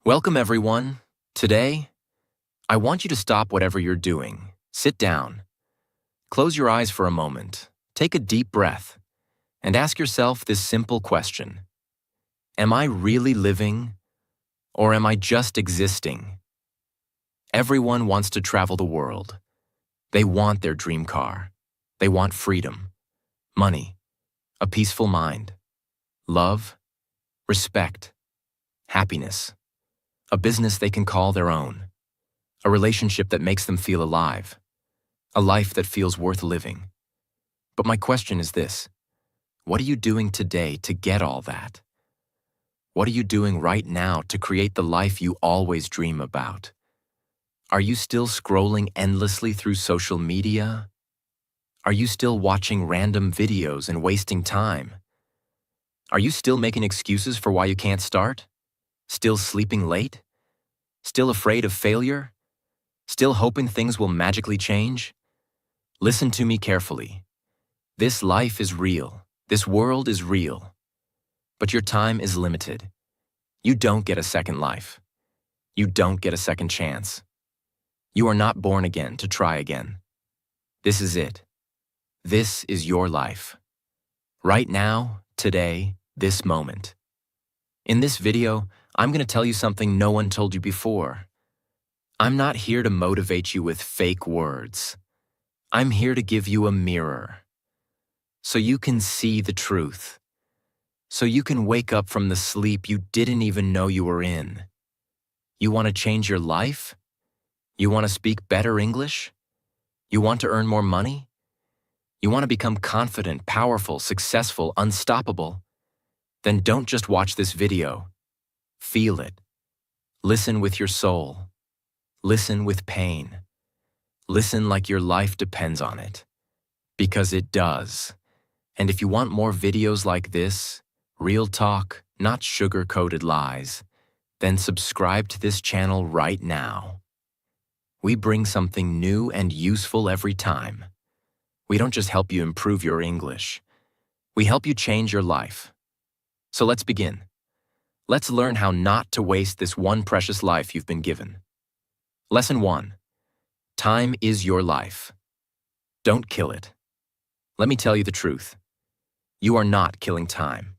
Welcome, everyone. Today, I want you to stop whatever you're doing. Sit down. Close your eyes for a moment. Take a deep breath and ask yourself this simple question. Am I really living, or am I just existing? Everyone wants to travel the world. They want their dream car. They want freedom, money, a peaceful mind, love, respect, happiness. A business they can call their own, a relationship that makes them feel alive, a life that feels worth living. But my question is this: what are you doing today to get all that? What are you doing right now to create the life you always dream about? Are you still scrolling endlessly through social media? Are you still watching random videos and wasting time? Are you still making excuses for why you can't start? Still sleeping late? Still afraid of failure? Still hoping things will magically change? Listen to me carefully. This life is real. This world is real. But your time is limited. You don't get a second life. You don't get a second chance. You are not born again to try again. This is it. This is your life. Right now, today, this moment. In this video, I'm going to tell you something no one told you before. I'm not here to motivate you with fake words. I'm here to give you a mirror, so you can see the truth, so you can wake up from the sleep you didn't even know you were in. You want to change your life? You want to speak better English? You want to earn more money? You want to become confident, powerful, successful, unstoppable? Then don't just watch this video. Feel it. Listen with your soul. Listen with pain. Listen like your life depends on it. Because it does. And if you want more videos like this, real talk, not sugar-coated lies, then subscribe to this channel right now. We bring something new and useful every time. We don't just help you improve your English. We help you change your life. So let's begin. Let's learn how not to waste this one precious life you've been given. Lesson 1. Time is your life. Don't kill it. Let me tell you the truth. You are not killing time.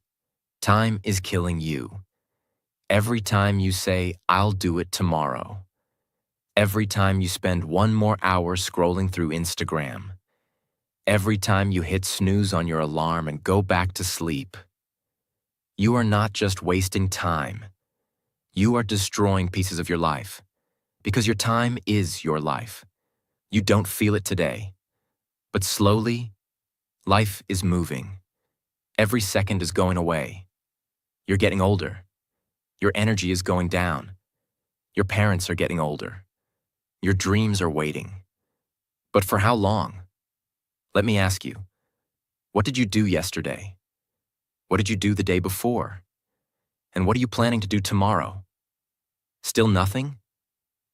Time is killing you. Every time you say, "I'll do it tomorrow." Every time you spend one more hour scrolling through Instagram. Every time you hit snooze on your alarm and go back to sleep. You are not just wasting time. You are destroying pieces of your life, because your time is your life. You don't feel it today, but slowly, life is moving. Every second is going away. You're getting older. Your energy is going down. Your parents are getting older. Your dreams are waiting. But for how long? Let me ask you, what did you do yesterday? What did you do the day before? And what are you planning to do tomorrow? Still nothing?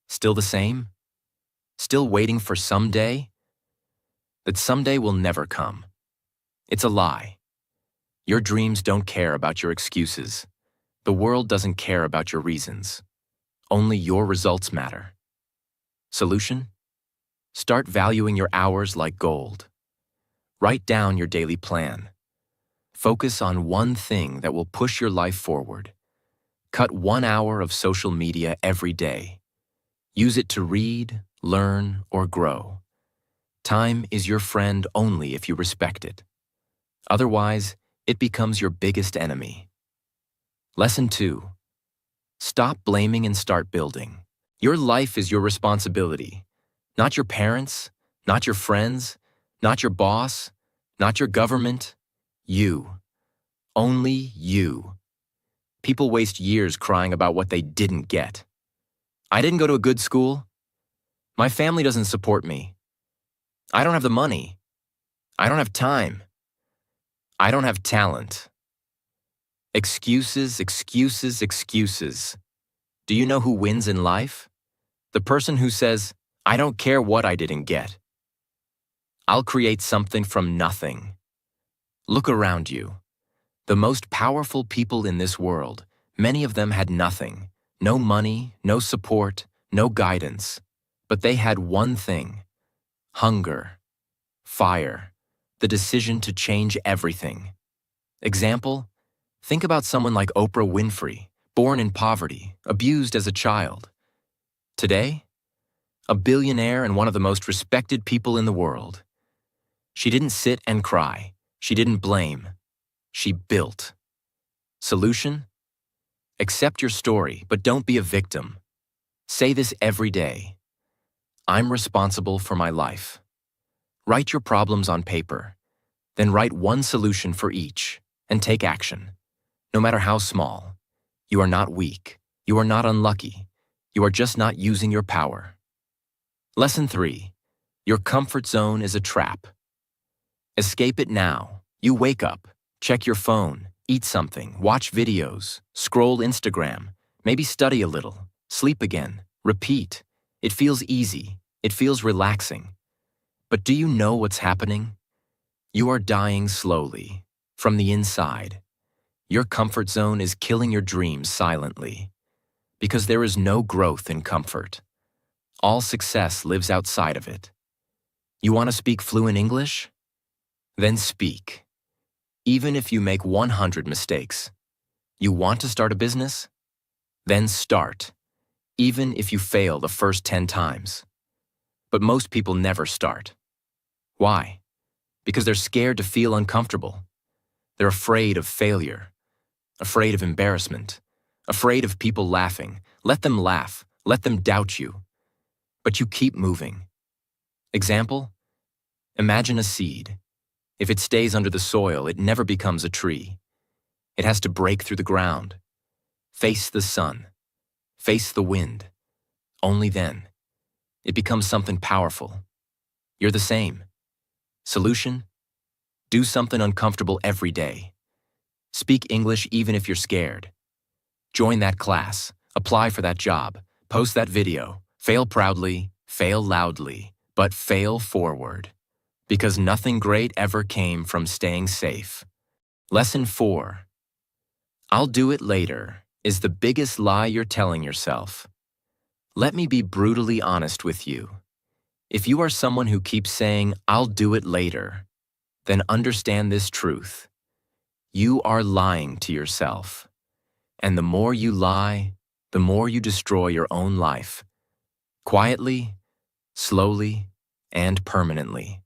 Still the same? Still waiting for someday? That someday will never come. It's a lie. Your dreams don't care about your excuses. The world doesn't care about your reasons. Only your results matter. Solution? Start valuing your hours like gold. Write down your daily plan. Focus on one thing that will push your life forward. Cut 1 hour of social media every day. Use it to read, learn, or grow. Time is your friend only if you respect it. Otherwise, it becomes your biggest enemy. Lesson 2. Stop blaming and start building. Your life is your responsibility. Not your parents, not your friends, not your boss, not your government. You. Only you. People waste years crying about what they didn't get. I didn't go to a good school. My family doesn't support me. I don't have the money. I don't have time. I don't have talent. Excuses, excuses, excuses. Do you know who wins in life? The person who says, "I don't care what I didn't get. I'll create something from nothing." Look around you. The most powerful people in this world, many of them had nothing, No money, no support, no guidance. But they had one thing: hunger, fire, the decision to change everything. Example: think about someone like Oprah Winfrey, born in poverty, abused as a child. Today, a billionaire and one of the most respected people in the world. She didn't sit and cry. She didn't blame. She built. Solution? Accept your story, but don't be a victim. Say this every day: I'm responsible for my life. Write your problems on paper. Then write one solution for each, and take action. No matter how small. You are not weak. You are not unlucky. You are just not using your power. Lesson 3. Your comfort zone is a trap. Escape it now. You wake up, check your phone, eat something, watch videos, scroll Instagram, maybe study a little, sleep again, repeat. It feels easy. It feels relaxing. But do you know what's happening? You are dying slowly, from the inside. Your comfort zone is killing your dreams silently. Because there is no growth in comfort. All success lives outside of it. You want to speak fluent English? Then speak. Even if you make 100 mistakes. You want to start a business? Then start. Even if you fail the first 10 times. But most people never start. Why? Because they're scared to feel uncomfortable. They're afraid of failure. Afraid of embarrassment. Afraid of people laughing. Let them laugh. Let them doubt you. But you keep moving. Example? Imagine a seed. If it stays under the soil, it never becomes a tree. It has to break through the ground. Face the sun. Face the wind. Only then. It becomes something powerful. You're the same. Solution? Do something uncomfortable every day. Speak English even if you're scared. Join that class. Apply for that job. Post that video. Fail proudly, fail loudly, but fail forward. Because nothing great ever came from staying safe. Lesson 4. I'll do it later is the biggest lie you're telling yourself. Let me be brutally honest with you. If you are someone who keeps saying, I'll do it later, then understand this truth. You are lying to yourself. And the more you lie, the more you destroy your own life. Quietly, slowly, and permanently.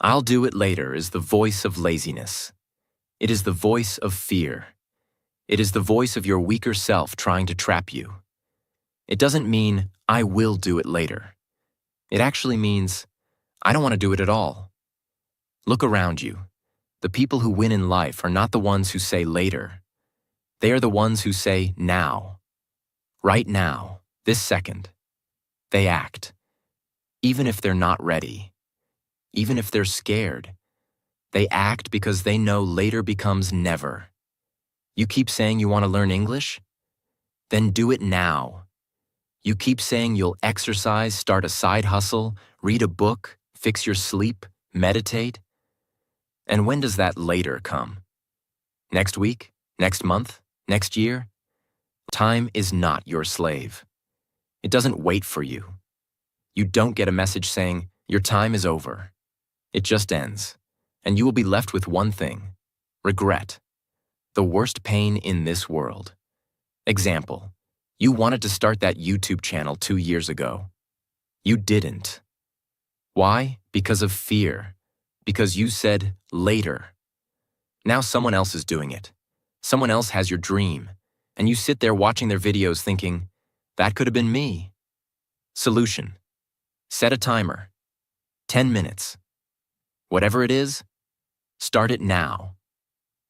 I'll do it later is the voice of laziness. It is the voice of fear. It is the voice of your weaker self trying to trap you. It doesn't mean, I will do it later. It actually means, I don't want to do it at all. Look around you. The people who win in life are not the ones who say later. They are the ones who say now. Right now, this second. They act. Even if they're not ready. Even if they're scared. They act because they know later becomes never. You keep saying you want to learn English? Then do it now. You keep saying you'll exercise, start a side hustle, read a book, fix your sleep, meditate. And when does that later come? Next week? Next month? Next year? Time is not your slave. It doesn't wait for you. You don't get a message saying, your time is over. It just ends. And you will be left with one thing: regret. The worst pain in this world. Example: you wanted to start that YouTube channel 2 years ago. You didn't. Why? Because of fear. Because you said later. Now someone else is doing it. Someone else has your dream. And you sit there watching their videos thinking, that could have been me. Solution: set a timer. 10 minutes. Whatever it is, start it now.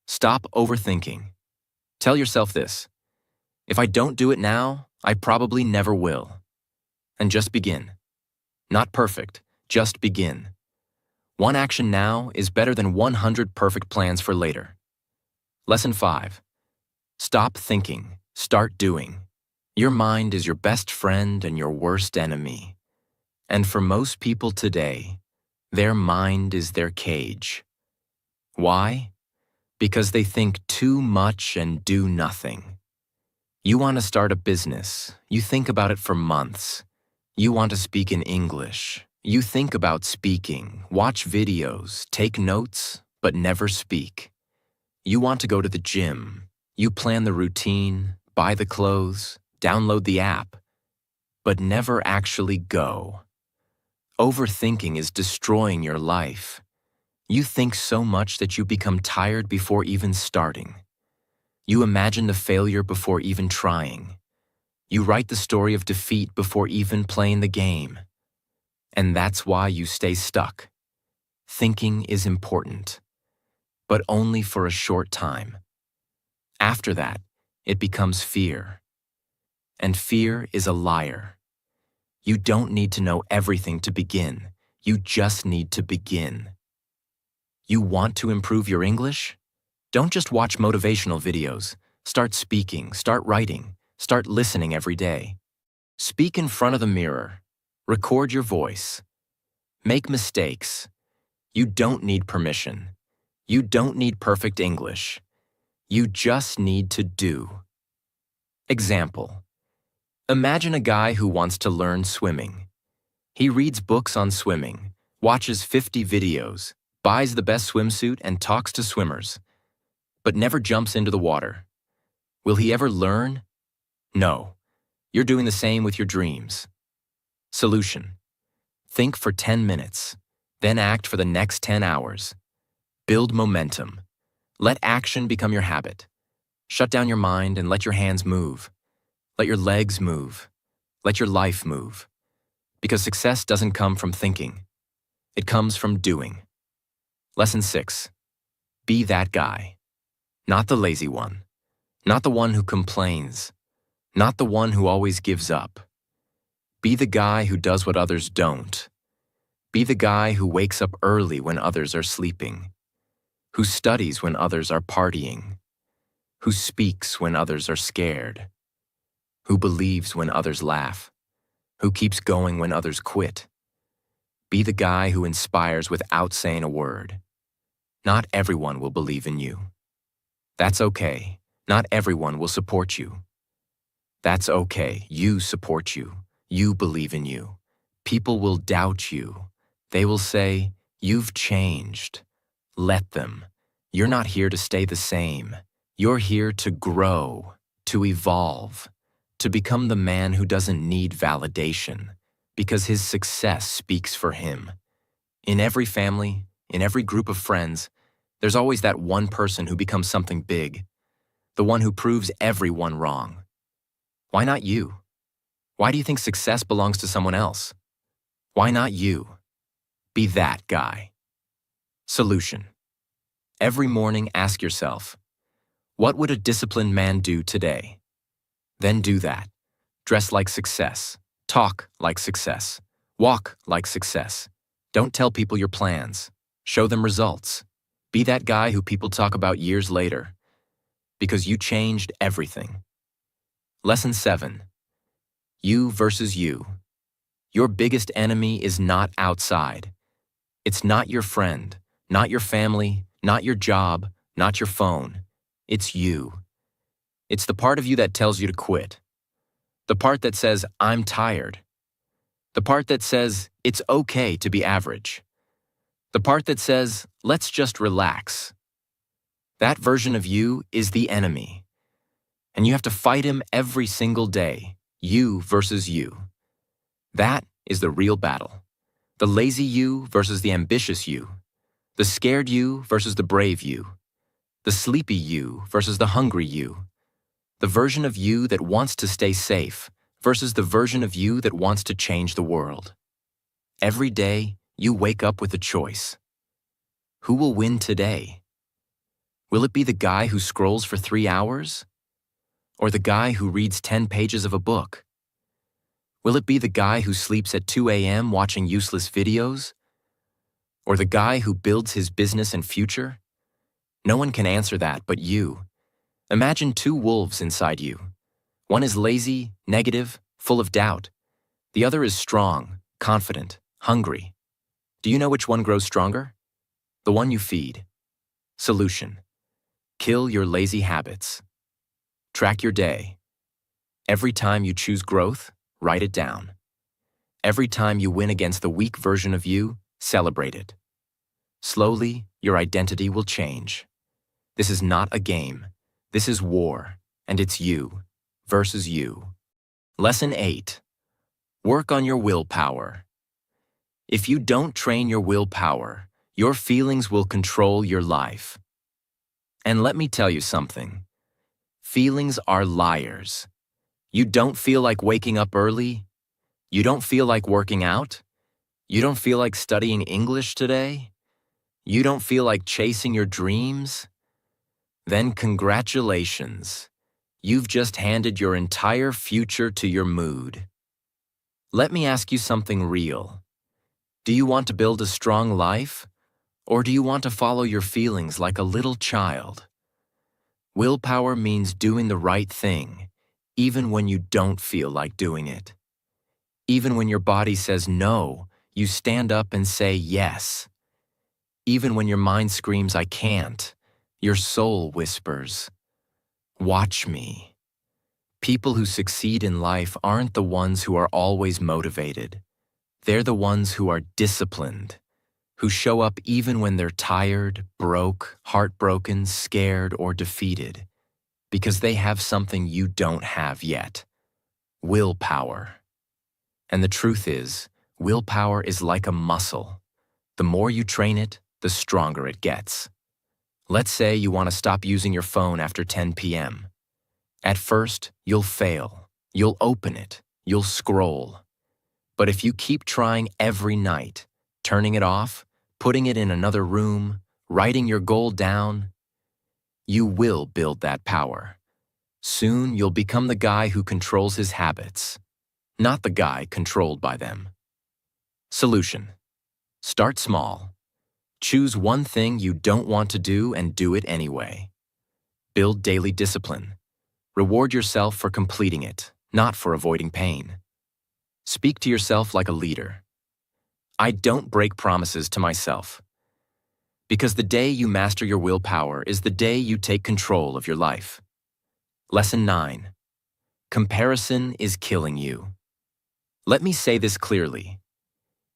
Stop overthinking. Tell yourself this: if I don't do it now, I probably never will. And just begin. Not perfect, just begin. One action now is better than 100 perfect plans for later. Lesson 5. Stop thinking, start doing. Your mind is your best friend and your worst enemy. And for most people today, their mind is their cage. Why? Because they think too much and do nothing. You want to start a business. You think about it for months. You want to speak in English. You think about speaking, watch videos, take notes, but never speak. You want to go to the gym. You plan the routine, buy the clothes, download the app, but never actually go. Overthinking is destroying your life. You think so much that you become tired before even starting. You imagine the failure before even trying. You write the story of defeat before even playing the game. And that's why you stay stuck. Thinking is important, but only for a short time. After that, it becomes fear. And fear is a liar. You don't need to know everything to begin. You just need to begin. You want to improve your English? Don't just watch motivational videos. Start speaking, start writing, start listening every day. Speak in front of the mirror. Record your voice. Make mistakes. You don't need permission. You don't need perfect English. You just need to do. Example. Imagine a guy who wants to learn swimming. He reads books on swimming, watches 50 videos, buys the best swimsuit and talks to swimmers, but never jumps into the water. Will he ever learn? No. You're doing the same with your dreams. Solution. Think for 10 minutes, then act for the next 10 hours. Build momentum. Let action become your habit. Shut down your mind and let your hands move. Let your legs move. Let your life move. Because success doesn't come from thinking. It comes from doing. Lesson 6. Be that guy. Not the lazy one. Not the one who complains. Not the one who always gives up. Be the guy who does what others don't. Be the guy who wakes up early when others are sleeping. Who studies when others are partying. Who speaks when others are scared. Who believes when others laugh. Who keeps going when others quit. Be the guy who inspires without saying a word. Not everyone will believe in you. That's okay. Not everyone will support you. That's okay. You support you. You believe in you. People will doubt you. They will say, "You've changed." Let them. You're not here to stay the same. You're here to grow, to evolve, to become the man who doesn't need validation, because his success speaks for him. In every family, in every group of friends, there's always that one person who becomes something big, the one who proves everyone wrong. Why not you? Why do you think success belongs to someone else? Why not you? Be that guy. Solution. Every morning ask yourself, what would a disciplined man do today? Then do that. Dress like success. Talk like success. Walk like success. Don't tell people your plans. Show them results. Be that guy who people talk about years later. Because you changed everything. Lesson 7. You versus you. Your biggest enemy is not outside. It's not your friend, not your family, not your job, not your phone. It's you. It's the part of you that tells you to quit. The part that says, "I'm tired." The part that says, "It's okay to be average." The part that says, "Let's just relax." That version of you is the enemy. And you have to fight him every single day, you versus you. That is the real battle. The lazy you versus the ambitious you. The scared you versus the brave you. The sleepy you versus the hungry you. The version of you that wants to stay safe versus the version of you that wants to change the world. Every day, you wake up with a choice. Who will win today? Will it be the guy who scrolls for 3 hours? Or the guy who reads 10 pages of a book? Will it be the guy who sleeps at 2 a.m. watching useless videos? Or the guy who builds his business and future? No one can answer that but you. Imagine 2 wolves inside you. One is lazy, negative, full of doubt. The other is strong, confident, hungry. Do you know which one grows stronger? The one you feed. Solution. Kill your lazy habits. Track your day. Every time you choose growth, write it down. Every time you win against the weak version of you, celebrate it. Slowly, your identity will change. This is not a game. This is war, and it's you versus you. Lesson 8. Work on your willpower. If you don't train your willpower, your feelings will control your life. And let me tell you something. Feelings are liars. You don't feel like waking up early? You don't feel like working out? You don't feel like studying English today? You don't feel like chasing your dreams? Then congratulations. You've just handed your entire future to your mood. Let me ask you something real. Do you want to build a strong life? Or do you want to follow your feelings like a little child? Willpower means doing the right thing, even when you don't feel like doing it. Even when your body says no, you stand up and say yes. Even when your mind screams, I can't, your soul whispers, watch me. People who succeed in life aren't the ones who are always motivated. They're the ones who are disciplined, who show up even when they're tired, broke, heartbroken, scared, or defeated, because they have something you don't have yet: willpower. And the truth is, willpower is like a muscle. The more you train it, the stronger it gets. Let's say you want to stop using your phone after 10 p.m. At first, you'll fail. You'll open it. You'll scroll. But if you keep trying every night, turning it off, putting it in another room, writing your goal down, you will build that power. Soon, you'll become the guy who controls his habits, not the guy controlled by them. Solution: start small. Choose one thing you don't want to do and do it anyway. Build daily discipline. Reward yourself for completing it, not for avoiding pain. Speak to yourself like a leader. I don't break promises to myself. Because the day you master your willpower is the day you take control of your life. Lesson 9. Comparison is killing you. Let me say this clearly.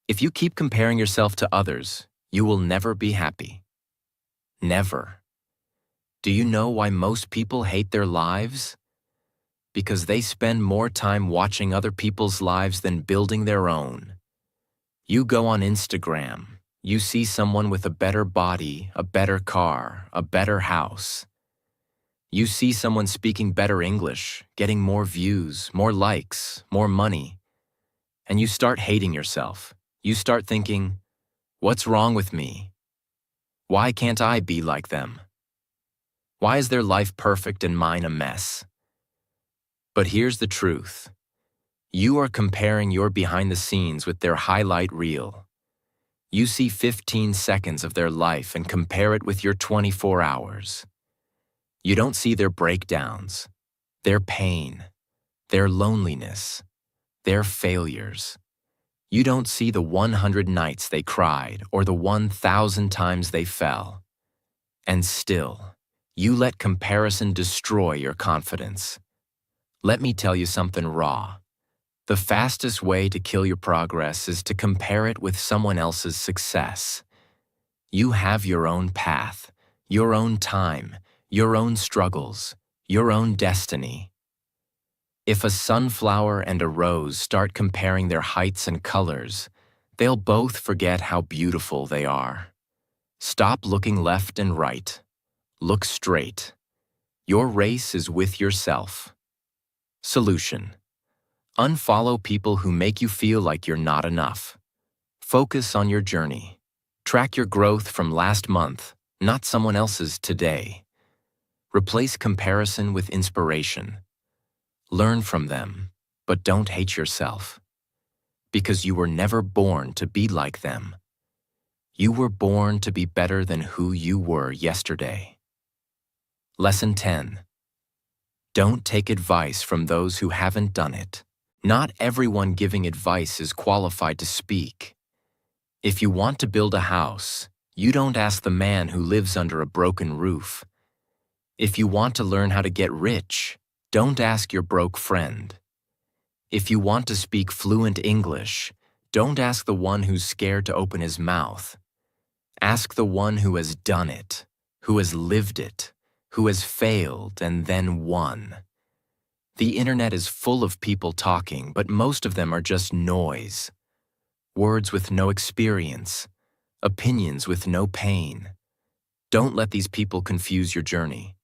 If you keep comparing yourself to others, you will never be happy. Never. Do you know why most people hate their lives? Because they spend more time watching other people's lives than building their own. You go on Instagram, you see someone with a better body, a better car, a better house. You see someone speaking better English, getting more views, more likes, more money. And you start hating yourself. You start thinking, what's wrong with me? Why can't I be like them? Why is their life perfect and mine a mess? But here's the truth. You are comparing your behind the scenes with their highlight reel. You see 15 seconds of their life and compare it with your 24 hours. You don't see their breakdowns, their pain, their loneliness, their failures. You don't see the 100 nights they cried or the 1,000 times they fell. And still, you let comparison destroy your confidence. Let me tell you something raw. The fastest way to kill your progress is to compare it with someone else's success. You have your own path, your own time, your own struggles, your own destiny. If a sunflower and a rose start comparing their heights and colors, they'll both forget how beautiful they are. Stop looking left and right. Look straight. Your race is with yourself. Solution: unfollow people who make you feel like you're not enough. Focus on your journey. Track your growth from last month, not someone else's today. Replace comparison with inspiration. Learn from them, but don't hate yourself. Because you were never born to be like them. You were born to be better than who you were yesterday. Lesson 10. Don't take advice from those who haven't done it. Not everyone giving advice is qualified to speak. If you want to build a house, you don't ask the man who lives under a broken roof. If you want to learn how to get rich, Don't ask your broke friend. If you want to speak fluent English, don't ask the one who's scared to open his mouth. Ask the one who has done it, who has lived it, who has failed and then won. The internet is full of people talking, but most of them are just noise. Words with no experience, opinions with no pain. Don't let these people confuse your journey.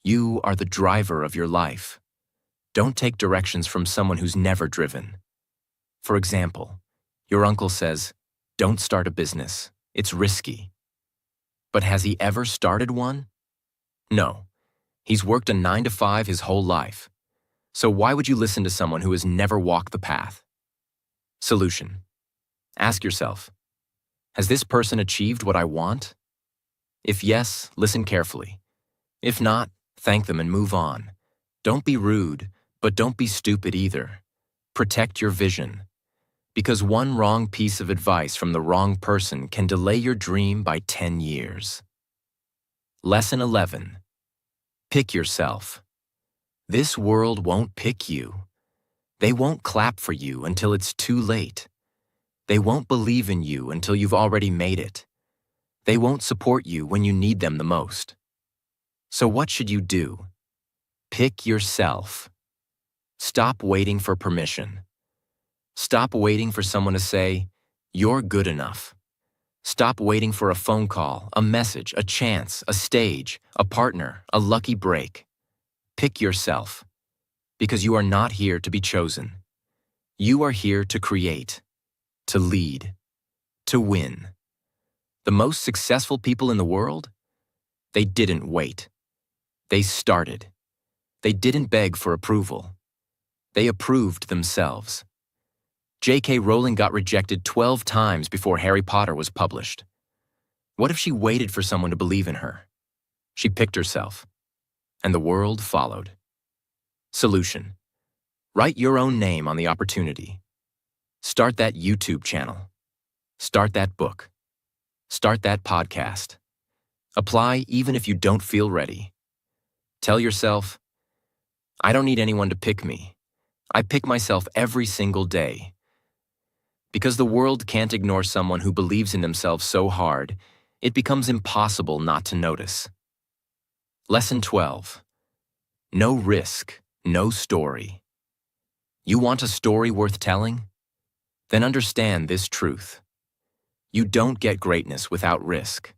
You are the driver of your life. Don't take directions from someone who's never driven. For example, your uncle says, "Don't start a business. It's risky." But has he ever started one? No. He's worked a 9-to-5 his whole life. So why would you listen to someone who has never walked the path? Solution. Ask yourself, has this person achieved what I want? If yes, listen carefully. If not, thank them and move on. Don't be rude, but don't be stupid either. Protect your vision. Because one wrong piece of advice from the wrong person can delay your dream by 10 years. Lesson 11. Pick yourself. This world won't pick you. They won't clap for you until it's too late. They won't believe in you until you've already made it. They won't support you when you need them the most. So what should you do? Pick yourself. Stop waiting for permission. Stop waiting for someone to say, "You're good enough." Stop waiting for a phone call, a message, a chance, a stage, a partner, a lucky break. Pick yourself, because you are not here to be chosen. You are here to create, to lead, to win. The most successful people in the world? They didn't wait. They started. They didn't beg for approval. They approved themselves. J.K. Rowling got rejected 12 times before Harry Potter was published. What if she waited for someone to believe in her? She picked herself, and the world followed. Solution. Write your own name on the opportunity. Start that YouTube channel. Start that book. Start that podcast. Apply even if you don't feel ready. Tell yourself, I don't need anyone to pick me. I pick myself every single day. Because the world can't ignore someone who believes in themselves so hard, it becomes impossible not to notice. Lesson 12. No risk, no story. You want a story worth telling? Then understand this truth. You don't get greatness without risk.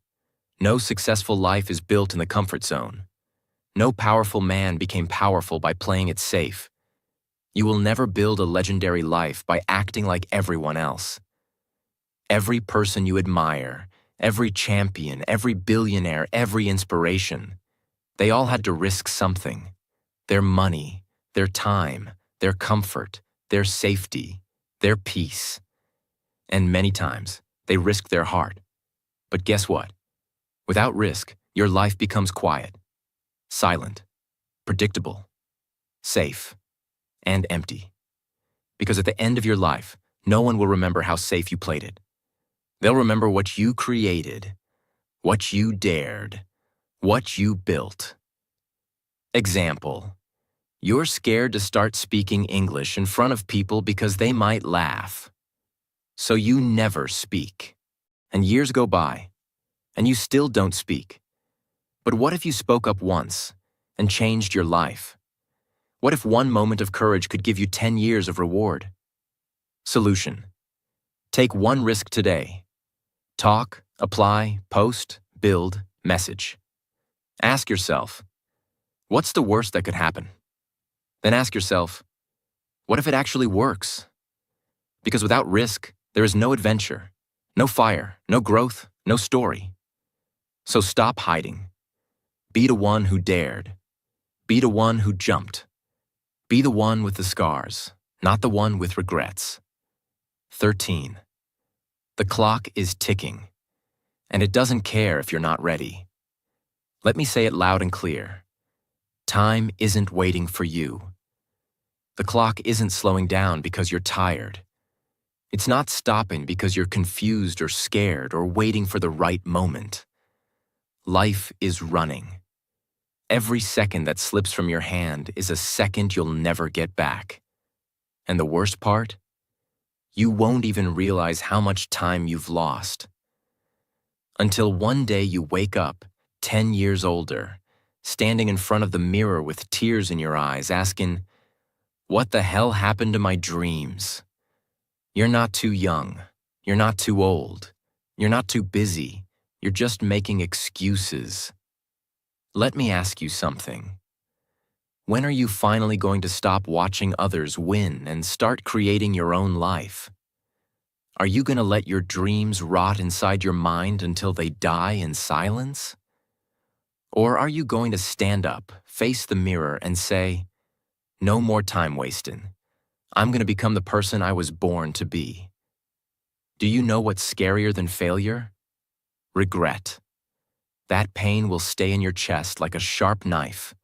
No successful life is built in the comfort zone. No powerful man became powerful by playing it safe. You will never build a legendary life by acting like everyone else. Every person you admire, every champion, every billionaire, every inspiration, they all had to risk something. Their money, their time, their comfort, their safety, their peace. And many times, they risked their heart. But guess what? Without risk, your life becomes quiet, silent, predictable, safe, and empty. Because at the end of your life, no one will remember how safe you played it. They'll remember what you created, what you dared, what you built. Example. You're scared to start speaking English in front of people because they might laugh. So you never speak. And years go by, and you still don't speak. But what if you spoke up once and changed your life? What if one moment of courage could give you 10 years of reward? Solution. Take one risk today. Talk, apply, post, build, message. Ask yourself, what's the worst that could happen? Then ask yourself, what if it actually works? Because without risk, there is no adventure, no fire, no growth, no story. So stop hiding. Be the one who dared. Be the one who jumped. Be the one with the scars, not the one with regrets. 13. The clock is ticking, and it doesn't care if you're not ready. Let me say it loud and clear. Time isn't waiting for you. The clock isn't slowing down because you're tired. It's not stopping because you're confused or scared or waiting for the right moment. Life is running. Every second that slips from your hand is a second you'll never get back. And the worst part? You won't even realize how much time you've lost. Until one day you wake up, 10 years older, standing in front of the mirror with tears in your eyes, asking, "What the hell happened to my dreams?" You're not too young. You're not too old. You're not too busy. You're just making excuses. Let me ask you something. When are you finally going to stop watching others win and start creating your own life? Are you going to let your dreams rot inside your mind until they die in silence? Or are you going to stand up, face the mirror, and say, "No more time wasting. I'm going to become the person I was born to be"? Do you know what's scarier than failure? Regret. That pain will stay in your chest like a sharp knife,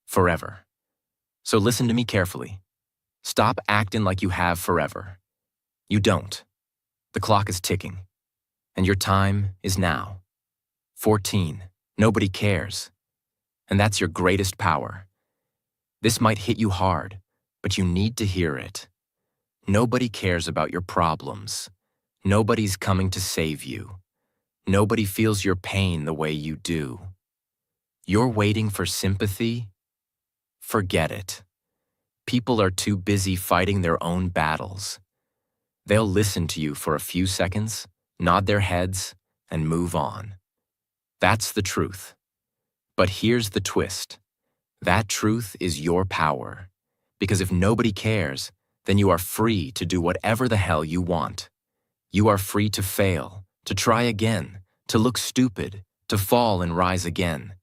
forever. So listen to me carefully. Stop acting like you have forever. You don't. The clock is ticking, and your time is now. 14. Nobody cares. And that's your greatest power. This might hit you hard, but you need to hear it. Nobody cares about your problems. Nobody's coming to save you. Nobody feels your pain the way you do. You're waiting for sympathy? Forget it. People are too busy fighting their own battles. They'll listen to you for a few seconds, nod their heads, and move on. That's the truth. But here's the twist. That truth is your power. Because if nobody cares, then you are free to do whatever the hell you want. You are free to fail, to try again, to look stupid, to fall and rise again.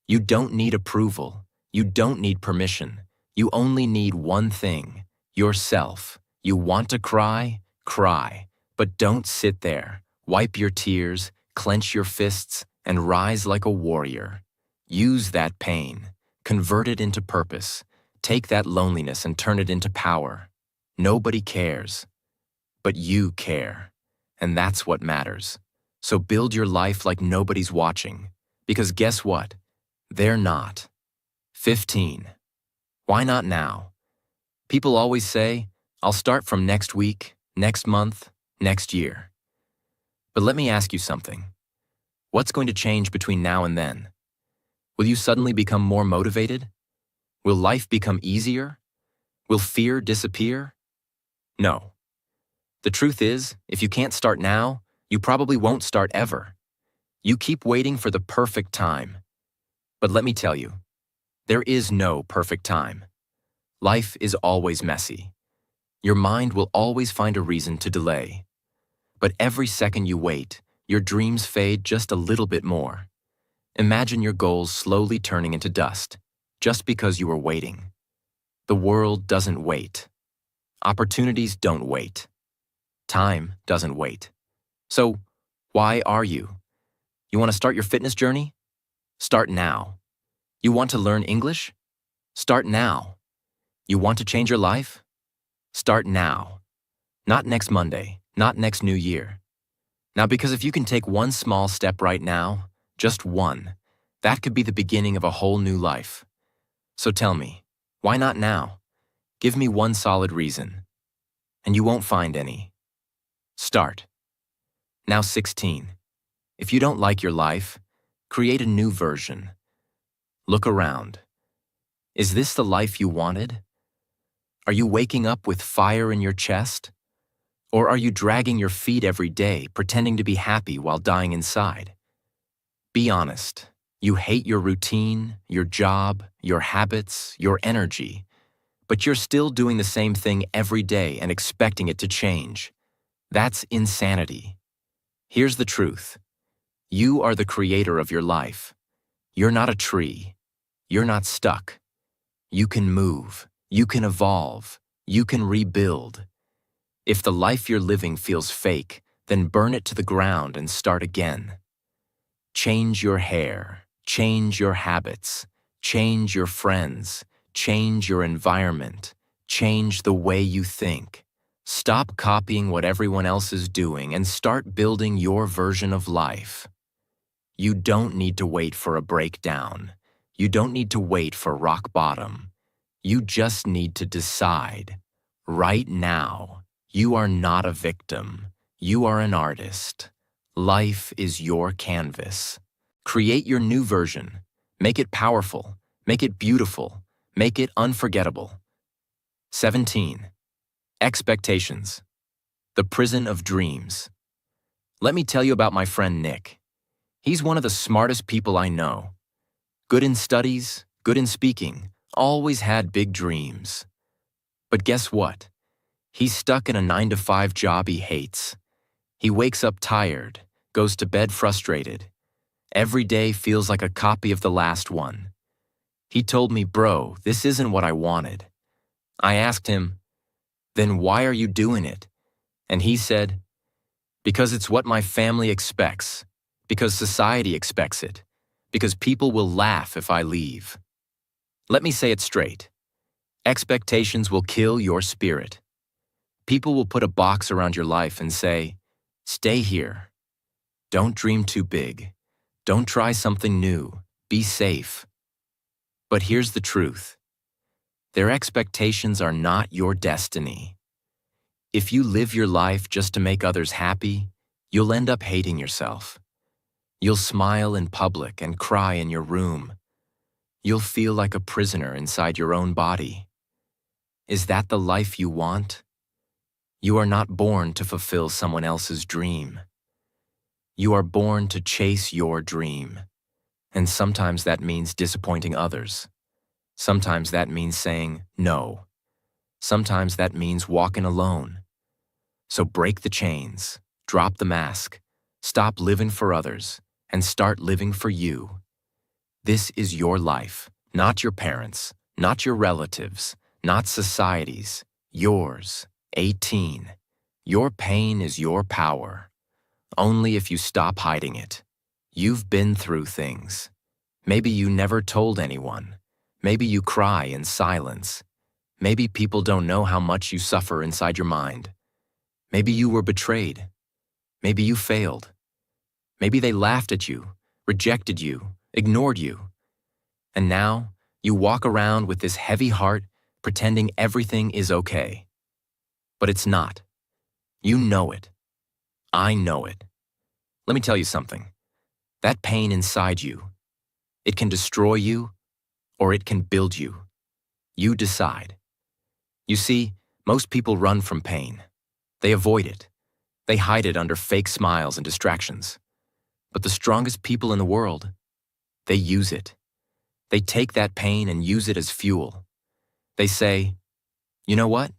You don't need approval. You don't need permission. You only need one thing, yourself. You want to cry? Cry. But don't sit there. Wipe your tears, clench your fists, and rise like a warrior. Use that pain. Convert it into purpose. Take that loneliness and turn it into power. Nobody cares. But you care. And that's what matters. So build your life like nobody's watching. Because guess what? They're not. 15. Why not now? People always say, "I'll start from next week, next month, next year." But let me ask you something. What's going to change between now and then? Will you suddenly become more motivated? Will life become easier? Will fear disappear? No. The truth is, if you can't start now, you probably won't start ever. You keep waiting for the perfect time. But let me tell you, there is no perfect time. Life is always messy. Your mind will always find a reason to delay. But every second you wait, your dreams fade just a little bit more. Imagine your goals slowly turning into dust, just because you were waiting. The world doesn't wait. Opportunities don't wait. Time doesn't wait. So, why are you? You want to start your fitness journey? Start now. You want to learn English? Start now. You want to change your life? Start now. Not next Monday, not next New Year. Now, because if you can take one small step right now, just one, that could be the beginning of a whole new life. So tell me, why not now? Give me one solid reason. And you won't find any. Start. Now 16. If you don't like your life, create a new version. Look around. Is this the life you wanted? Are you waking up with fire in your chest? Or are you dragging your feet every day, pretending to be happy while dying inside? Be honest. You hate your routine, your job, your habits, your energy, but you're still doing the same thing every day and expecting it to change. That's insanity. Here's the truth. You are the creator of your life. You're not a tree. You're not stuck. You can move. You can evolve. You can rebuild. If the life you're living feels fake, then burn it to the ground and start again. Change your hair. Change your habits. Change your friends. Change your environment. Change the way you think. Stop copying what everyone else is doing and start building your version of life. You don't need to wait for a breakdown. You don't need to wait for rock bottom. You just need to decide. Right now, you are not a victim. You are an artist. Life is your canvas. Create your new version. Make it powerful. Make it beautiful. Make it unforgettable. 17. Expectations. The prison of dreams. Let me tell you about my friend Nick. He's one of the smartest people I know. Good in studies, good in speaking, always had big dreams. But guess what? He's stuck in a 9-to-5 job he hates. He wakes up tired, goes to bed frustrated. Every day feels like a copy of the last one. He told me, "Bro, this isn't what I wanted." I asked him, "Then why are you doing it?" And he said, "Because it's what my family expects, because society expects it, because people will laugh if I leave." Let me say it straight. Expectations will kill your spirit. People will put a box around your life and say, "Stay here. Don't dream too big. Don't try something new. Be safe." But here's the truth. Their expectations are not your destiny. If you live your life just to make others happy, you'll end up hating yourself. You'll smile in public and cry in your room. You'll feel like a prisoner inside your own body. Is that the life you want? You are not born to fulfill someone else's dream. You are born to chase your dream. And sometimes that means disappointing others. Sometimes that means saying no. Sometimes that means walking alone. So break the chains, drop the mask, stop living for others, and start living for you. This is your life, not your parents', not your relatives', not society's, yours. 18. Your pain is your power. Only if you stop hiding it. You've been through things. Maybe you never told anyone. Maybe you cry in silence. Maybe people don't know how much you suffer inside your mind. Maybe you were betrayed. Maybe you failed. Maybe they laughed at you, rejected you, ignored you. And now you walk around with this heavy heart, pretending everything is okay. But it's not. You know it. I know it. Let me tell you something. That pain inside you, it can destroy you or it can build you. You decide. You see, most people run from pain. They avoid it. They hide it under fake smiles and distractions. But the strongest people in the world, they use it. They take that pain and use it as fuel. They say, "You know what?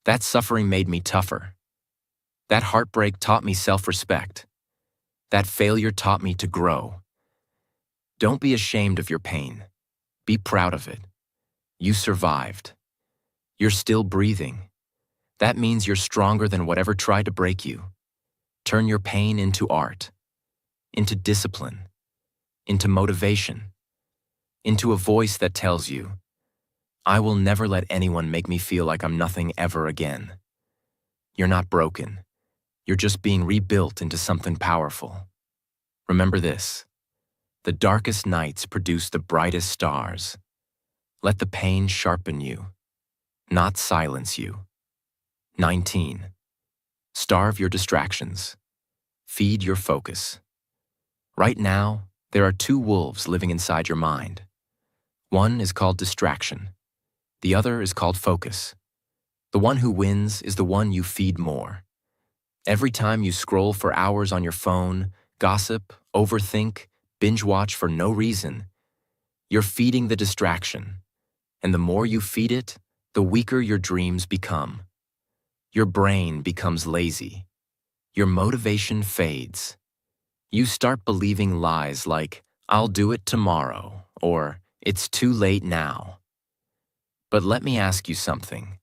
That suffering made me tougher. That heartbreak taught me self-respect. That failure taught me to grow." Don't be ashamed of your pain. Be proud of it. You survived. You're still breathing. That means you're stronger than whatever tried to break you. Turn your pain into art, into discipline, into motivation, into a voice that tells you, "I will never let anyone make me feel like I'm nothing ever again." You're not broken. You're just being rebuilt into something powerful. Remember this. The darkest nights produce the brightest stars. Let the pain sharpen you, not silence you. 19. Starve your distractions. Feed your focus. Right now, there are two wolves living inside your mind. One is called distraction. The other is called focus. The one who wins is the one you feed more. Every time you scroll for hours on your phone, gossip, overthink, binge watch for no reason, you're feeding the distraction. And the more you feed it, the weaker your dreams become. Your brain becomes lazy. Your motivation fades. You start believing lies like, "I'll do it tomorrow," or "It's too late now." But let me ask you something.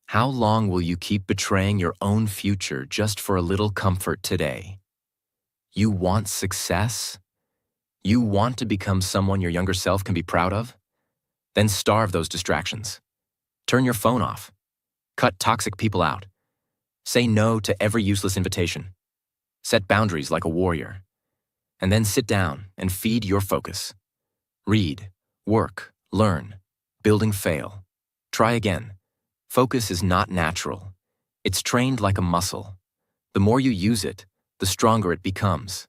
How long will you keep betraying your own future just for a little comfort today? You want success? You want to become someone your younger self can be proud of? Then starve those distractions. Turn your phone off. Cut toxic people out. Say no to every useless invitation. Set boundaries like a warrior. And then sit down and feed your focus. Read, work, learn, building fail. Try again. Focus is not natural. It's trained like a muscle. The more you use it, the stronger it becomes.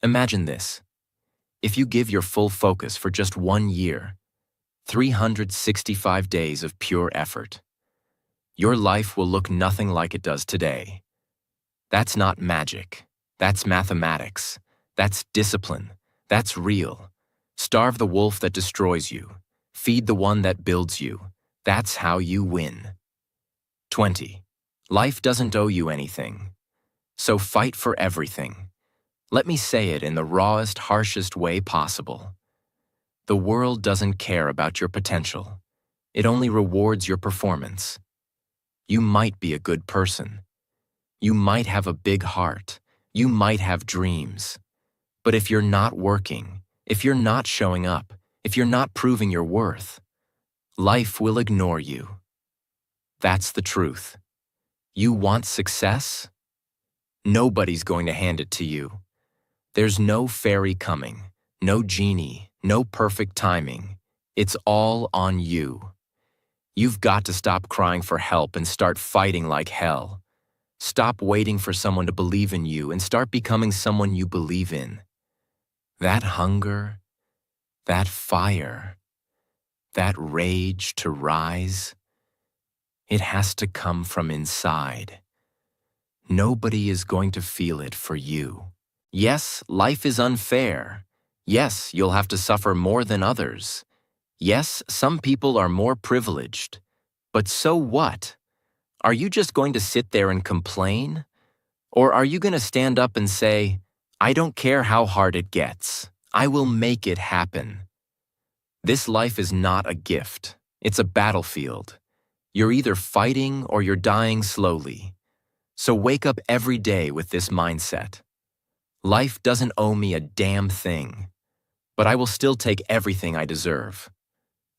Imagine this. If you give your full focus for just 1 year, 365 days of pure effort, your life will look nothing like it does today. That's not magic. That's mathematics. That's discipline. That's real. Starve the wolf that destroys you. Feed the one that builds you. That's how you win. 20. Life doesn't owe you anything. So fight for everything. Let me say it in the rawest, harshest way possible. The world doesn't care about your potential. It only rewards your performance. You might be a good person. You might have a big heart. You might have dreams. But if you're not working, if you're not showing up, if you're not proving your worth, life will ignore you. That's the truth. You want success? Nobody's going to hand it to you. There's no fairy coming, no genie, no perfect timing. It's all on you. You've got to stop crying for help and start fighting like hell. Stop waiting for someone to believe in you and start becoming someone you believe in. That hunger, that fire, that rage to rise, it has to come from inside. Nobody is going to feel it for you. Yes, life is unfair. Yes, you'll have to suffer more than others. Yes, some people are more privileged. But so what? Are you just going to sit there and complain? Or are you going to stand up and say, I don't care how hard it gets. I will make it happen. This life is not a gift. It's a battlefield. You're either fighting or you're dying slowly. So wake up every day with this mindset. Life doesn't owe me a damn thing, but I will still take everything I deserve.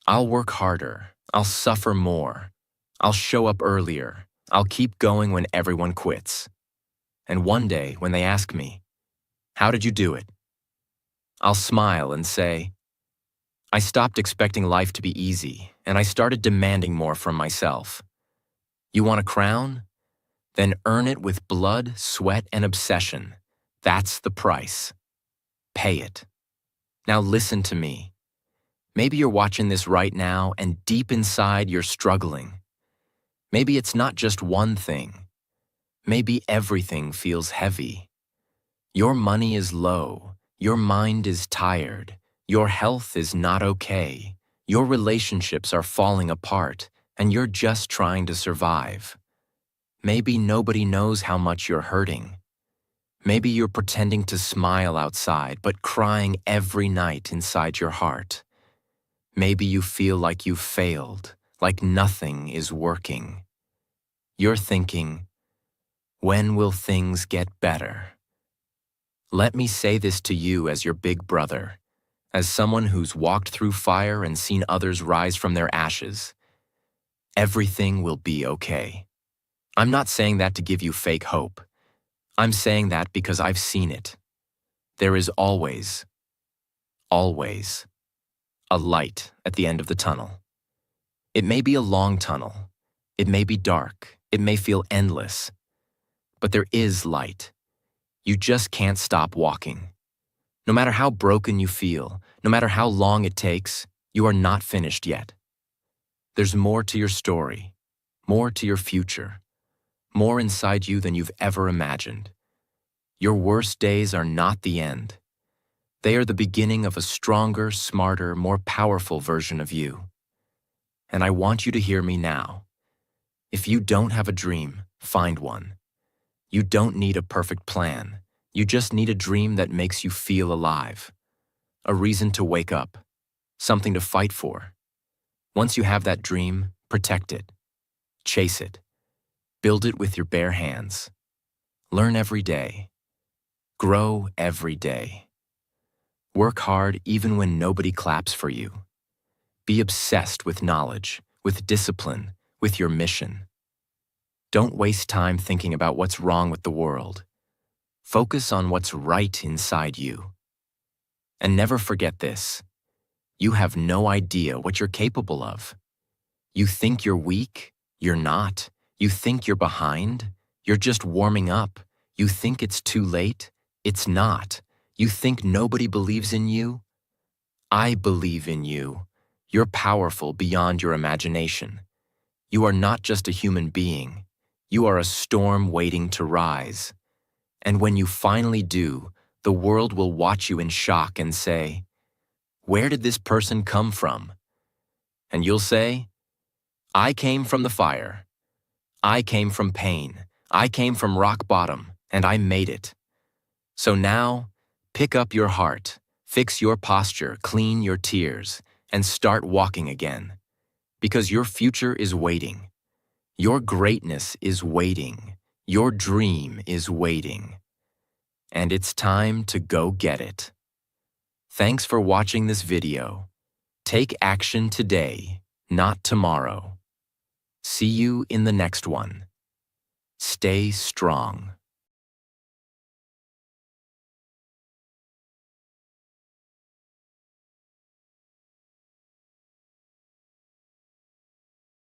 I'll work harder. I'll suffer more. I'll show up earlier. I'll keep going when everyone quits. And one day, when they ask me, how did you do it? I'll smile and say, I stopped expecting life to be easy, and I started demanding more from myself. You want a crown? Then earn it with blood, sweat, and obsession. That's the price. Pay it. Now listen to me. Maybe you're watching this right now, and deep inside you're struggling. Maybe it's not just one thing. Maybe everything feels heavy. Your money is low. Your mind is tired. Your health is not okay. Your relationships are falling apart, and you're just trying to survive. Maybe nobody knows how much you're hurting. Maybe you're pretending to smile outside, but crying every night inside your heart. Maybe you feel like you've failed, like nothing is working. You're thinking, when will things get better? Let me say this to you as your big brother, as someone who's walked through fire and seen others rise from their ashes. Everything will be okay. I'm not saying that to give you fake hope. I'm saying that because I've seen it. There is always a light at the end of the tunnel. It may be a long tunnel. It may be dark. It may feel endless. But there is light. You just can't stop walking. No matter how broken you feel, no matter how long it takes, you are not finished yet. There's more to your story, more to your future, more inside you than you've ever imagined. Your worst days are not the end. They are the beginning of a stronger, smarter, more powerful version of you. And I want you to hear me now. If you don't have a dream, find one. You don't need a perfect plan. You just need a dream that makes you feel alive. A reason to wake up. Something to fight for. Once you have that dream, protect it. Chase it. Build it with your bare hands. Learn every day. Grow every day. Work hard even when nobody claps for you. Be obsessed with knowledge, with discipline, with your mission. Don't waste time thinking about what's wrong with the world. Focus on what's right inside you. And never forget this. You have no idea what you're capable of. You think you're weak? You're not. You think you're behind? You're just warming up. You think it's too late? It's not. You think nobody believes in you? I believe in you. You're powerful beyond your imagination. You are not just a human being. You are a storm waiting to rise. And when you finally do, the world will watch you in shock and say, "Where did this person come from?" And you'll say, "I came from the fire. I came from pain. I came from rock bottom, and I made it." So now, pick up your heart, fix your posture, clean your tears, and start walking again. Because your future is waiting. Your greatness is waiting. Your dream is waiting. And it's time to go get it. Thanks for watching this video. Take action today, not tomorrow. See you in the next one. Stay strong.